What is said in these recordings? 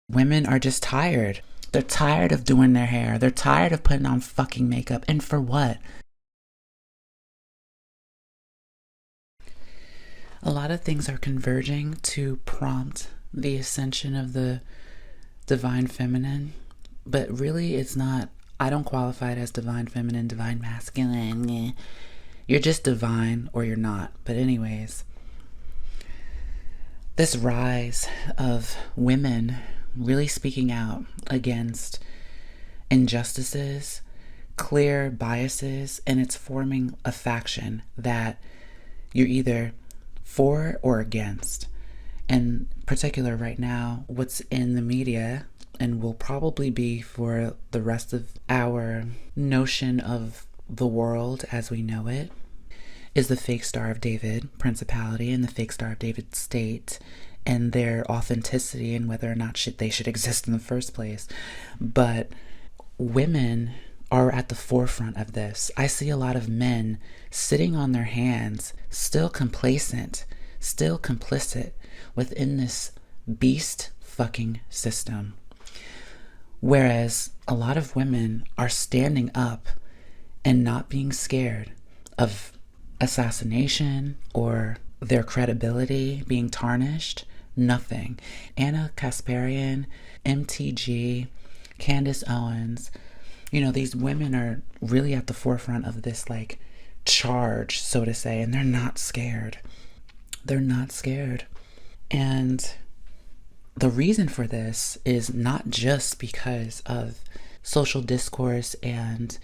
Women are just tired. They're tired of doing their hair. They're tired of putting on fucking makeup. And for what? A lot of things are converging to prompt the ascension of the divine feminine, but really it's not. I don't qualify it as divine feminine, divine masculine. You're just divine or you're not. But anyways, this rise of women really speaking out against injustices, clear biases, and it's forming a faction that you're either for or against. In particular, right now, what's in the media and will probably be for the rest of our notion of the world as we know it is the fake Star of David principality and the fake Star of David state and their authenticity and whether or not they should exist in the first place. But women are at the forefront of this. I see a lot of men sitting on their hands, still complacent, still complicit within this beast fucking system. Whereas a lot of women are standing up and not being scared of assassination or their credibility being tarnished. Nothing. Anna Kasparian, MTG, Candace Owens, these women are really at the forefront of this like charge, so to say, and they're not scared. They're not scared. And the reason for this is not just because of social discourse and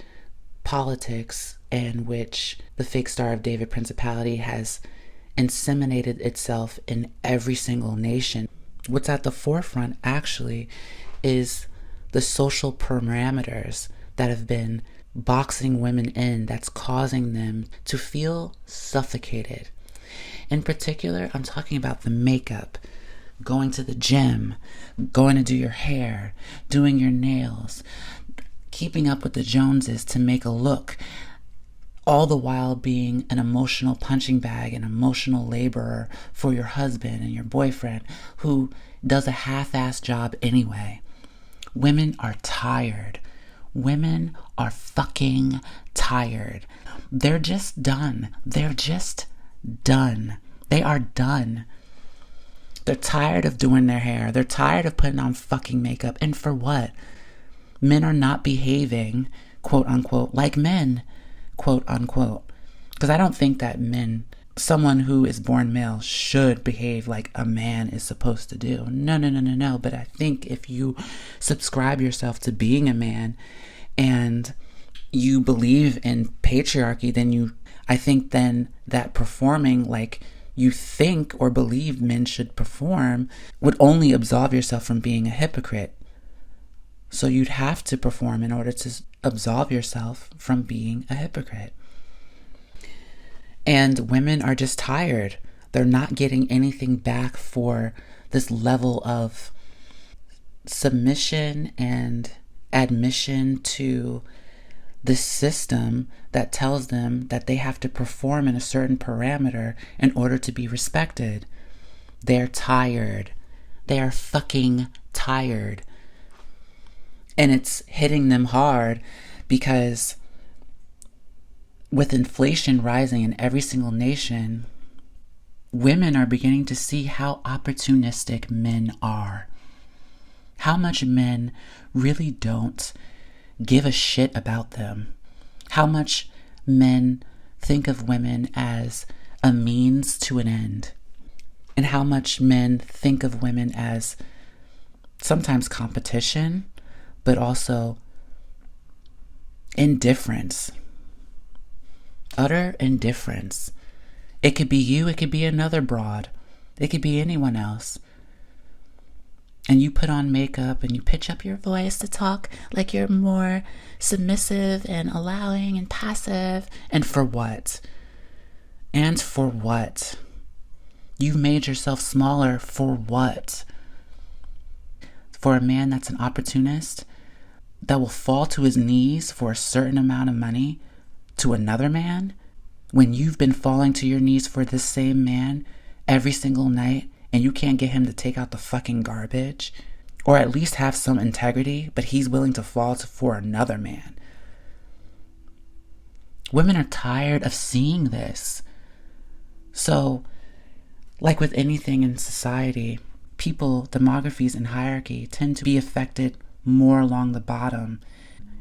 politics in which the fake Star of David principality has inseminated itself in every single nation. What's at the forefront actually is the social parameters that have been boxing women in, that's causing them to feel suffocated. In particular, I'm talking about the makeup, going to the gym, going to do your hair, doing your nails, keeping up with the Joneses to make a look, all the while being an emotional punching bag, an emotional laborer for your husband and your boyfriend who does a half-assed job anyway. Women are tired. Women are fucking tired. They're just done. They're just done. They are done. They're tired of doing their hair. They're tired of putting on fucking makeup. And for what? Men are not behaving, quote unquote, like men, quote unquote. Because I don't think that someone who is born male should behave like a man is supposed to do. No. But I think if you subscribe yourself to being a man and you believe in patriarchy, then I think that performing like you think or believe men should perform would only absolve yourself from being a hypocrite. So you'd have to perform in order to absolve yourself from being a hypocrite. And women are just tired. They're not getting anything back for this level of submission and admission to this system that tells them that they have to perform in a certain parameter in order to be respected. They're tired. They are fucking tired. And it's hitting them hard because with inflation rising in every single nation, women are beginning to see how opportunistic men are. How much men really don't give a shit about them. How much men think of women as a means to an end. And how much men think of women as sometimes competition, but also indifference. Utter indifference. It could be you, it could be another broad. It could be anyone else. And you put on makeup and you pitch up your voice to talk like you're more submissive and allowing and passive. And for what? And for what? You've made yourself smaller for what? For a man that's an opportunist that will fall to his knees for a certain amount of money to another man when you've been falling to your knees for this same man every single night and you can't get him to take out the fucking garbage? or at least have some integrity, but he's willing to fall for another man. Women are tired of seeing this. So, like with anything in society, people, demographies, and hierarchy tend to be affected more along the bottom.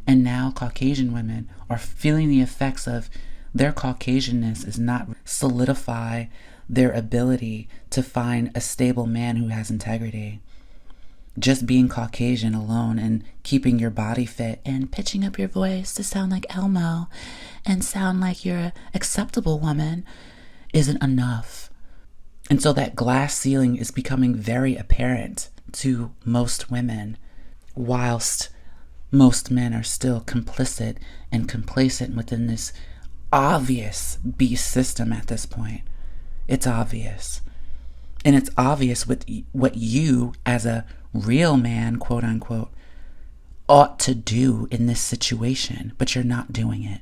And now Caucasian women are feeling the effects of their Caucasianness is not solidify their ability to find a stable man who has integrity. Just being Caucasian alone and keeping your body fit and pitching up your voice to sound like Elmo and sound like you're an acceptable woman isn't enough. And so that glass ceiling is becoming very apparent to most women, whilst most men are still complicit and complacent within this obvious beast system at this point. It's obvious. And it's obvious with what you, as a real man, quote unquote, ought to do in this situation, but you're not doing it.